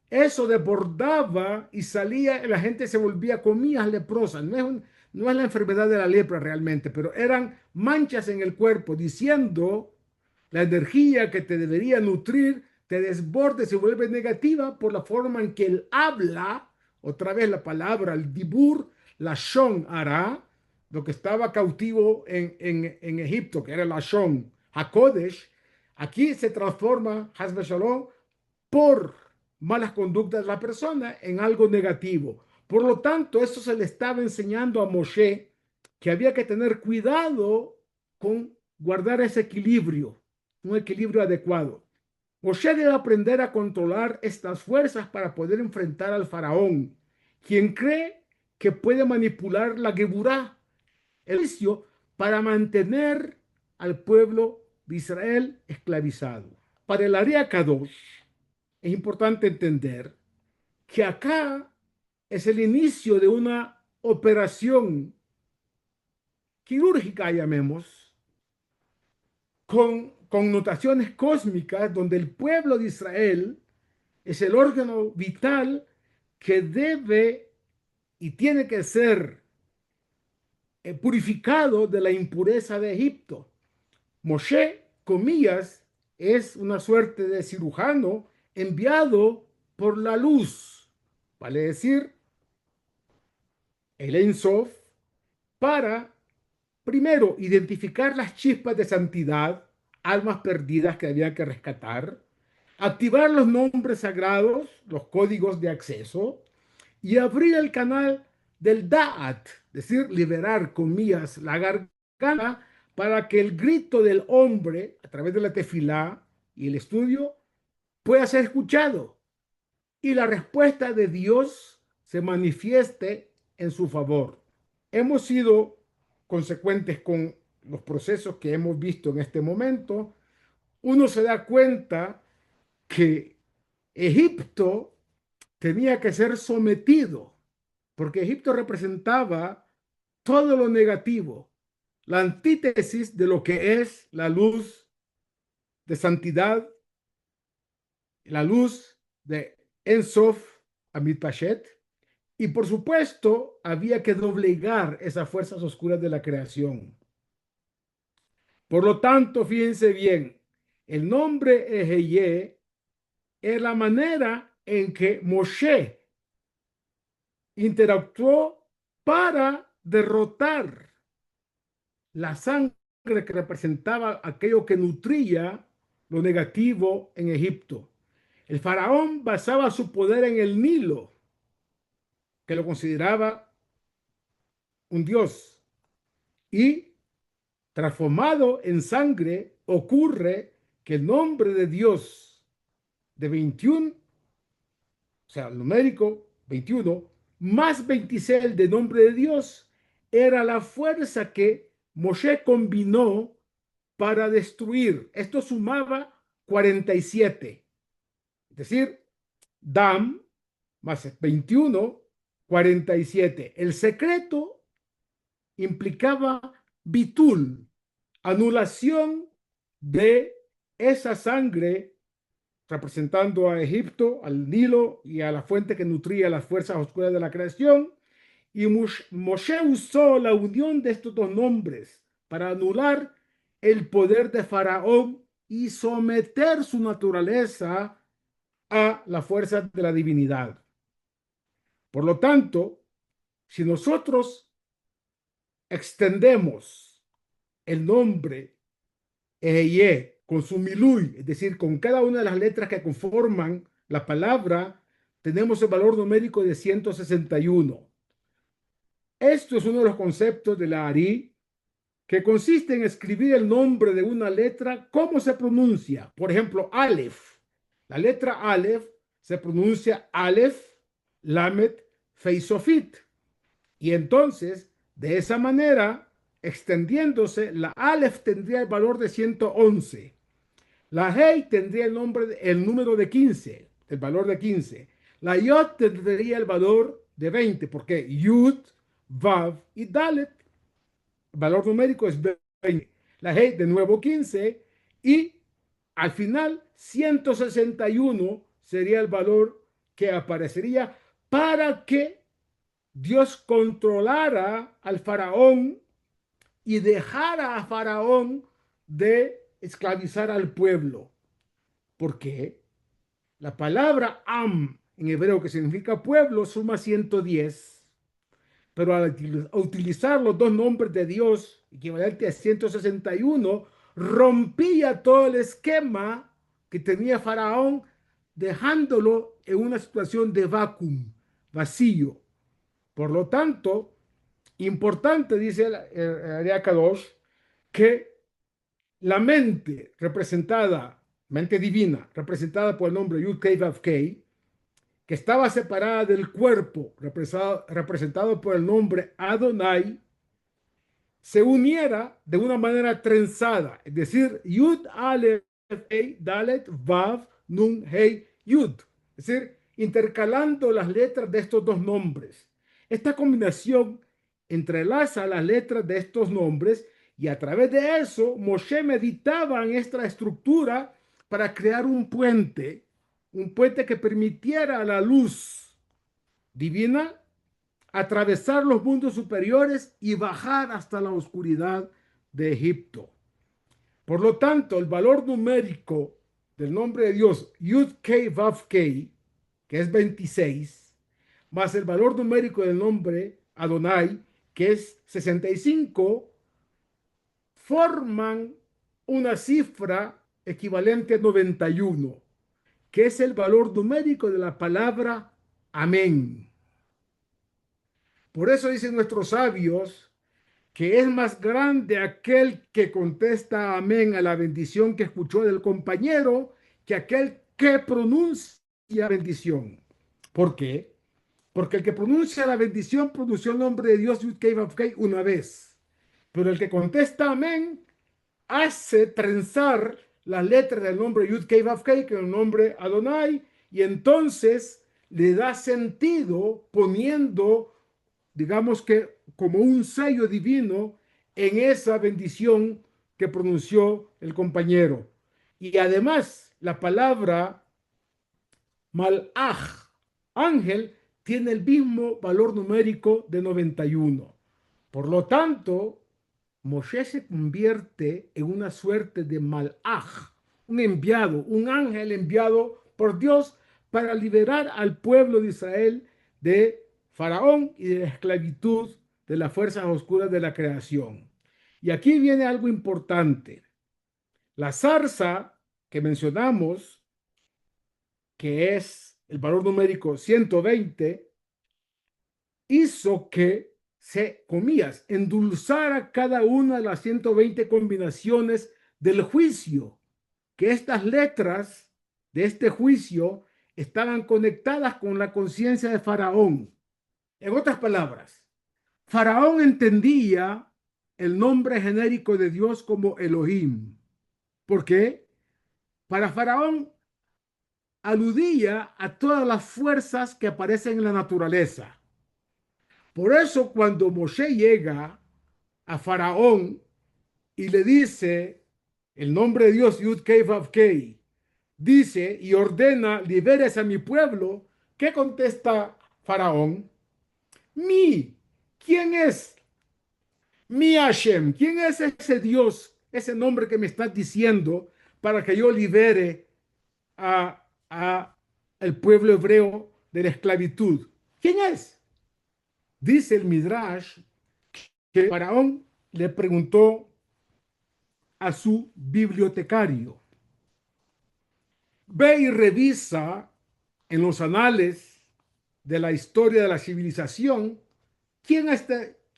eso desbordaba y salía, la gente se volvía comillas leprosas. No es la enfermedad de la lepra realmente, pero eran manchas en el cuerpo diciendo la energía que te debería nutrir te desborda y se vuelve negativa por la forma en que él habla. Otra vez la palabra, el dibur, la shon hará, lo que estaba cautivo en Egipto, que era la shon, Hakodesh, aquí se transforma, Hasbe Shalom, por malas conductas de la persona en algo negativo. Por lo tanto, esto se le estaba enseñando a Moshe que había que tener cuidado con guardar ese equilibrio, un equilibrio adecuado. Moshe debe aprender a controlar estas fuerzas para poder enfrentar al faraón, quien cree que puede manipular la Geburá, el juicio, para mantener al pueblo de Israel esclavizado. Para el Ari Kadosh, es importante entender que acá es el inicio de una operación quirúrgica, llamemos, con connotaciones cósmicas, donde el pueblo de Israel es el órgano vital que debe y tiene que ser purificado de la impureza de Egipto. Moshe, comillas, es una suerte de cirujano enviado por la luz, vale decir, el Ein Sof, para primero identificar las chispas de santidad, almas perdidas que había que rescatar, activar los nombres sagrados, los códigos de acceso, y abrir el canal del Da'at, es decir, liberar, comillas, la garganta para que el grito del hombre, a través de la tefilá y el estudio, pueda ser escuchado y la respuesta de Dios se manifieste en su favor. Hemos sido consecuentes con los procesos que hemos visto en este momento. Uno se da cuenta que Egipto tenía que ser sometido, porque Egipto representaba todo lo negativo, la antítesis de lo que es la luz de santidad, la luz de En Sof Amit Pashet, y por supuesto había que doblegar esas fuerzas oscuras de la creación. Por lo tanto, fíjense bien, el nombre Eheye es la manera en que Moshe interactuó para derrotar la sangre que representaba aquello que nutría lo negativo en Egipto. El faraón basaba su poder en el Nilo, que lo consideraba un dios, y transformado en sangre ocurre que el nombre de Dios de 21, o sea, el numérico 21, más 26 de nombre de Dios, era la fuerza que Moshe combinó para destruir. Esto sumaba 47. Es decir, Dam más 21, 47. El secreto implicaba bitul, anulación de esa sangre representando a Egipto, al Nilo y a la fuente que nutría las fuerzas oscuras de la creación. Y Moshe usó la unión de estos dos nombres para anular el poder de Faraón y someter su naturaleza a la fuerza de la divinidad. Por lo tanto, si nosotros extendemos el nombre Eheye con su milui, es decir, con cada una de las letras que conforman la palabra, tenemos el valor numérico de 161. Esto es uno de los conceptos de la Ari, que consiste en escribir el nombre de una letra, cómo se pronuncia. Por ejemplo, Aleph. La letra Aleph se pronuncia Aleph, Lamet, Feisofit. Y entonces, de esa manera, extendiéndose, la Aleph tendría el valor de 111. La Hei tendría el número de 15, el valor de 15. La Yod tendría el valor de 20, porque Yud, Vav y Dalet, el valor numérico es 20. La Hei de nuevo 15 y al final 161 sería el valor que aparecería para que Dios controlara al faraón y dejara a faraón de esclavizar al pueblo. ¿Por qué? La palabra am en hebreo, que significa pueblo, suma 110, pero al utilizar los dos nombres de Dios, equivalente a 161, rompía todo el esquema que tenía faraón, dejándolo en una situación de vacuum, vacío. Por lo tanto, importante, dice el Área Kadosh, que la mente divina, representada por el nombre Yud Kei Vav Kei, que estaba separada del cuerpo, representado por el nombre Adonai, se uniera de una manera trenzada, es decir, Yud Aleph Hei Dalet Vav Nun Hei Yud, es decir, intercalando las letras de estos dos nombres. Esta combinación entrelaza las letras de estos nombres y a través de eso Moshe meditaba en esta estructura para crear un puente que permitiera a la luz divina atravesar los mundos superiores y bajar hasta la oscuridad de Egipto. Por lo tanto, el valor numérico del nombre de Dios, Yud Kei Vav Kei, que es 26, más el valor numérico del nombre Adonai, que es 65, forman una cifra equivalente a 91, que es el valor numérico de la palabra amén. Por eso dicen nuestros sabios que es más grande aquel que contesta amén a la bendición que escuchó del compañero que aquel que pronuncia bendición. ¿Por qué? Porque el que pronuncia la bendición pronunció el nombre de Dios Yud Kei Vav Kei una vez, pero el que contesta amén hace trenzar las letras del nombre Yud Kei Vav Kei con el nombre Adonai y entonces le da sentido poniendo, digamos que como un sello divino en esa bendición que pronunció el compañero. Y además la palabra malach, ángel, tiene el mismo valor numérico de 91. Por lo tanto, Moshe se convierte en una suerte de malach, un enviado, un ángel enviado por Dios para liberar al pueblo de Israel de Faraón y de la esclavitud de las fuerzas oscuras de la creación. Y aquí viene algo importante. La zarza que mencionamos, que es el valor numérico 120, hizo que endulzara cada una de las 120 combinaciones del juicio, que estas letras de este juicio estaban conectadas con la conciencia de Faraón. En otras palabras, Faraón entendía el nombre genérico de Dios como Elohim. ¿Por qué? Para Faraón aludía a todas las fuerzas que aparecen en la naturaleza. Por eso cuando Moshe llega a Faraón y le dice el nombre de Dios Yud Kei Vav Kei, dice y ordena liberes a mi pueblo, ¿qué contesta Faraón? ¿Quién es? Mi Hashem, ¿quién es ese Dios, ese nombre que me estás diciendo para que yo libere a el pueblo hebreo de la esclavitud. ¿Quién es? Dice el Midrash que Faraón le preguntó a su bibliotecario: ve y revisa en los anales de la historia de la civilización quién es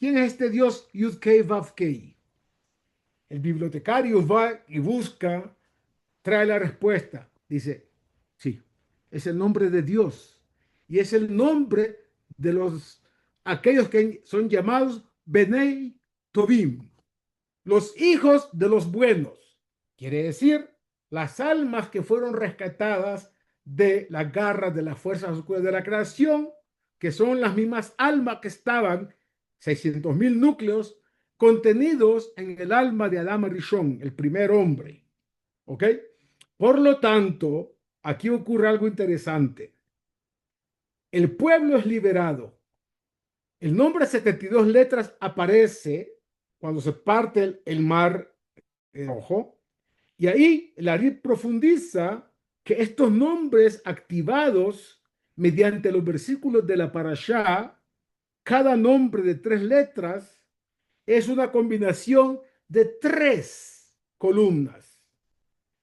este Dios Yud-Kei Vav-Kei. El bibliotecario va y busca, trae la respuesta. Dice, sí, es el nombre de Dios y es el nombre de aquellos que son llamados Benei Tobim, los hijos de los buenos. Quiere decir, las almas que fueron rescatadas de las garras de las fuerzas oscuras de la creación, que son las mismas almas que estaban, 600.000 núcleos, contenidos en el alma de Adán Rishon, el primer hombre. ¿Ok? Por lo tanto, aquí ocurre algo interesante. El pueblo es liberado. El nombre 72 letras aparece cuando se parte el mar rojo. Y ahí el Arif profundiza que estos nombres activados mediante los versículos de la Parashá, cada nombre de 3 letras, es una combinación de 3 columnas.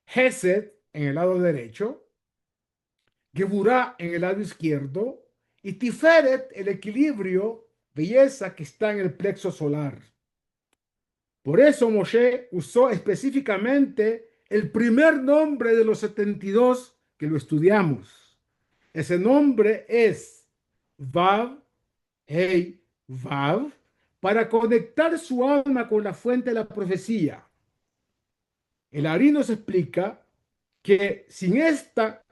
Hesed en el lado derecho, Geburah en el lado izquierdo y Tiferet, el equilibrio, belleza que está en el plexo solar. Por eso Moshe usó específicamente el primer nombre de los 72 que lo estudiamos. Ese nombre es Vav, Hei, Vav, para conectar su alma con la fuente de la profecía. El Ari nos explica que sin esta,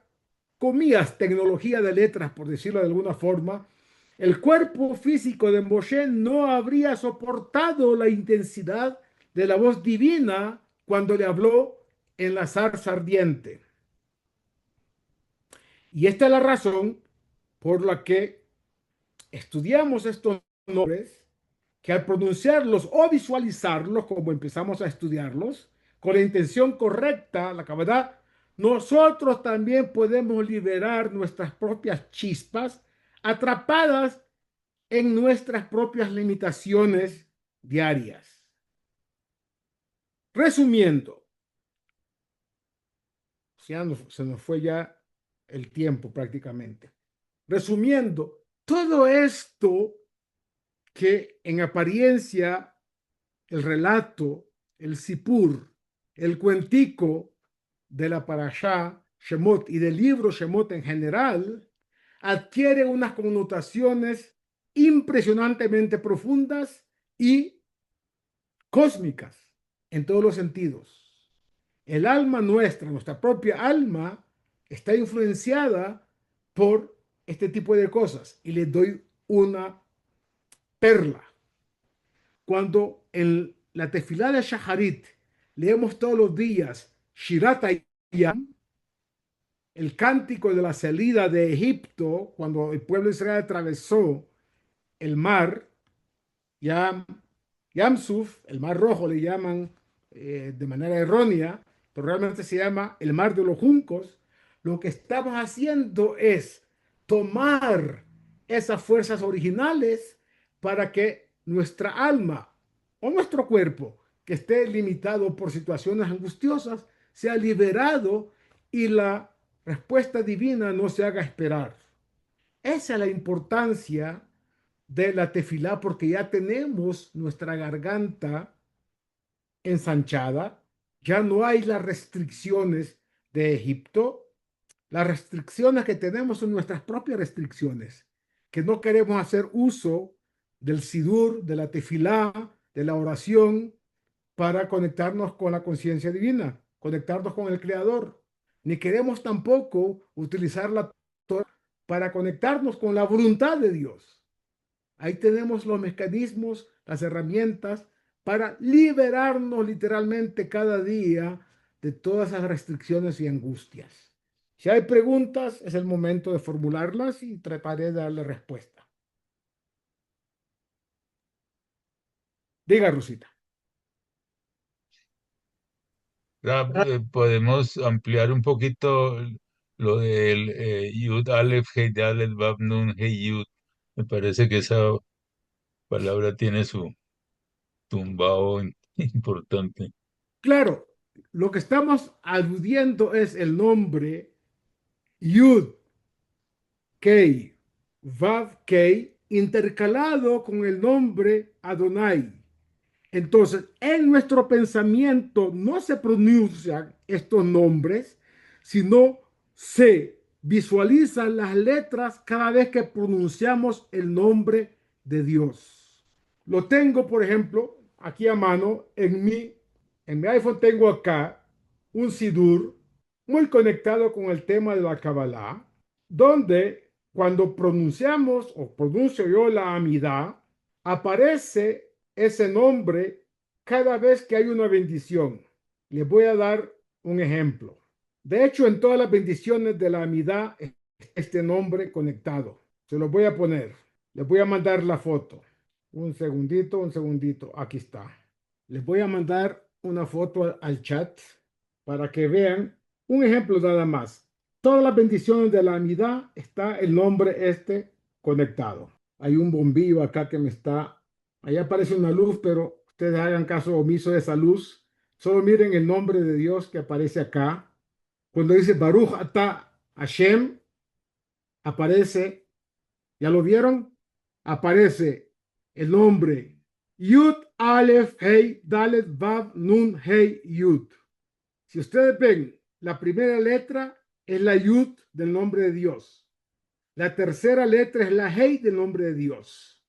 comillas, tecnología de letras, por decirlo de alguna forma, el cuerpo físico de Moshe no habría soportado la intensidad de la voz divina cuando le habló en la zarza ardiente. Y esta es la razón por la que estudiamos estos nombres, que al pronunciarlos o visualizarlos, como empezamos a estudiarlos, con la intención correcta, la cavidad, nosotros también podemos liberar nuestras propias chispas atrapadas en nuestras propias limitaciones diarias. Resumiendo, se nos fue ya el tiempo prácticamente. Resumiendo, todo esto que en apariencia el relato, el sipur, el cuentico de la parashá Shemot y del libro Shemot en general, adquiere unas connotaciones impresionantemente profundas y cósmicas en todos los sentidos. El alma nuestra, nuestra propia alma, está influenciada por este tipo de cosas. Y les doy una perla. Cuando en la tefilá de Shaharit leemos todos los días Shirat Hayam, el cántico de la salida de Egipto, cuando el pueblo de Israel atravesó el mar, Yamsuf, el mar rojo le llaman de manera errónea, pero realmente se llama el mar de los juncos. Lo que estamos haciendo es tomar esas fuerzas originales para que nuestra alma o nuestro cuerpo, que esté limitado por situaciones angustiosas, sea liberado y la respuesta divina no se haga esperar. Esa es la importancia de la tefilá, porque ya tenemos nuestra garganta ensanchada, ya no hay las restricciones de Egipto. Las restricciones que tenemos son nuestras propias restricciones, que no queremos hacer uso del sidur, de la tefilá, de la oración, para conectarnos con la conciencia divina, conectarnos con el Creador. Ni queremos tampoco utilizar la Torah para conectarnos con la voluntad de Dios. Ahí tenemos los mecanismos, las herramientas para liberarnos literalmente cada día de todas esas restricciones y angustias. Si hay preguntas, es el momento de formularlas y trataré de darle respuesta. Diga, Rosita. Podemos ampliar un poquito lo del Yud Aleph Hei Dalet Vav Nun Hei Yud. Me parece que esa palabra tiene su tumbao importante. Claro, lo que estamos aludiendo es el nombre Yud Kei, Vav Kei, intercalado con el nombre Adonai. Entonces, en nuestro pensamiento no se pronuncian estos nombres, sino se visualizan las letras cada vez que pronunciamos el nombre de Dios. Lo tengo, por ejemplo, aquí a mano, en mi iPhone tengo acá un Sidur muy conectado con el tema de la Kabbalah, donde cuando pronunciamos o pronuncio yo la Amidá, aparece ese nombre cada vez que hay una bendición. Les voy a dar un ejemplo. De hecho, en todas las bendiciones de la Amidá, este nombre conectado. Se lo voy a poner. Les voy a mandar la foto. Un segundito. Aquí está. Les voy a mandar una foto al chat para que vean un ejemplo nada más. Todas las bendiciones de la Amidá está el nombre este conectado. Hay un bombillo acá que me está. Ahí aparece una luz, pero ustedes hagan caso omiso de esa luz. Solo miren el nombre de Dios que aparece acá. Cuando dice Baruch Ata Hashem, aparece, ¿ya lo vieron? Aparece el nombre Yud Aleph Hei Dalet Vav Nun Hei Yud. Si ustedes ven, la primera letra es la Yud del nombre de Dios. La tercera letra es la Hei del nombre de Dios.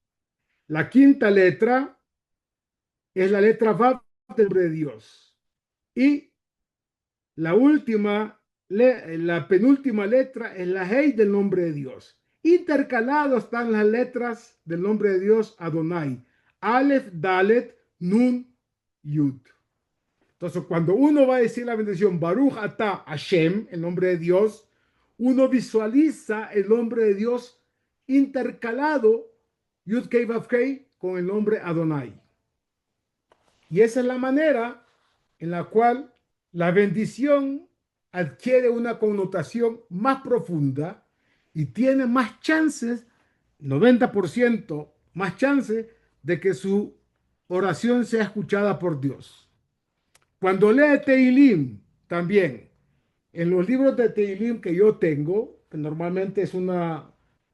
La quinta letra es la letra Vav del nombre de Dios. Y la penúltima letra es la Hei del nombre de Dios. Intercalados están las letras del nombre de Dios Adonai. Aleph, Dalet, Nun, Yud. Entonces, cuando uno va a decir la bendición Baruch Ata Hashem, el nombre de Dios, uno visualiza el nombre de Dios intercalado, Yud Kei Vav Kei, con el nombre Adonai. Y esa es la manera en la cual la bendición adquiere una connotación más profunda y tiene más chances, 90% más chances de que su oración sea escuchada por Dios. Cuando lee Teilim, también, en los libros de Teilim que yo tengo, que normalmente es una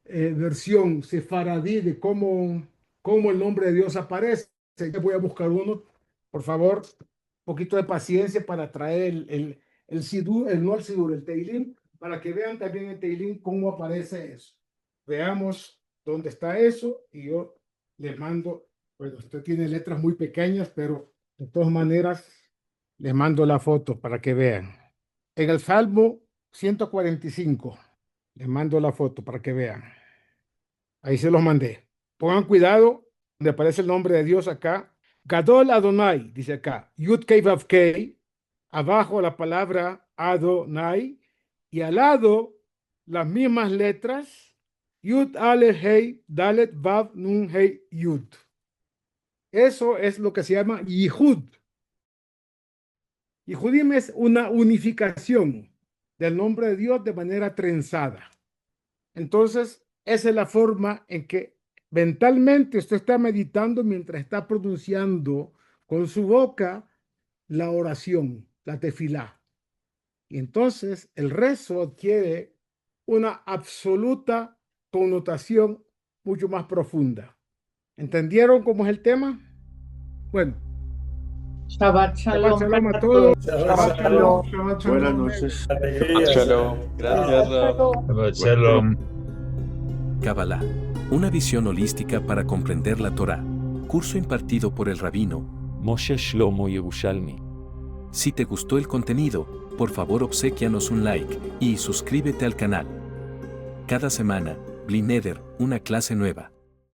versión sefaradí de cómo el nombre de Dios aparece, yo voy a buscar uno, por favor, un poquito de paciencia para traer el Sidur, el Teilim, para que vean también en Teilim cómo aparece eso. Veamos dónde está eso y yo les mando, bueno, usted tiene letras muy pequeñas, pero de todas maneras les mando la foto para que vean. En el Salmo 145, les mando la foto para que vean. Ahí se los mandé. Pongan cuidado, donde aparece el nombre de Dios acá. Gadol Adonai, dice acá. Yud Kei Vav Kei. Abajo la palabra Adonai. Y al lado las mismas letras. Yud Aleph Hei Dalet Vav Nun Hei Yud. Eso es lo que se llama Yihud. Yihudim es una unificación del nombre de Dios de manera trenzada. Entonces, esa es la forma en que mentalmente usted está meditando mientras está pronunciando con su boca la oración, la tefilá. Y entonces el rezo adquiere una absoluta connotación mucho más profunda. ¿Entendieron cómo es el tema? Bueno. Shabbat Shalom. Shabbat Shalom a todos. Shabbat Shalom. Shabbat Shalom. Buenas noches. Shalom. Gracias, Rab. Shabbat Shalom. Kabbalah, una visión holística para comprender la Torá. Curso impartido por el rabino Moshe Shlomo Yerushalmi. Si te gustó el contenido, por favor obséquianos un like y suscríbete al canal. Cada semana, Bli Neder, una clase nueva.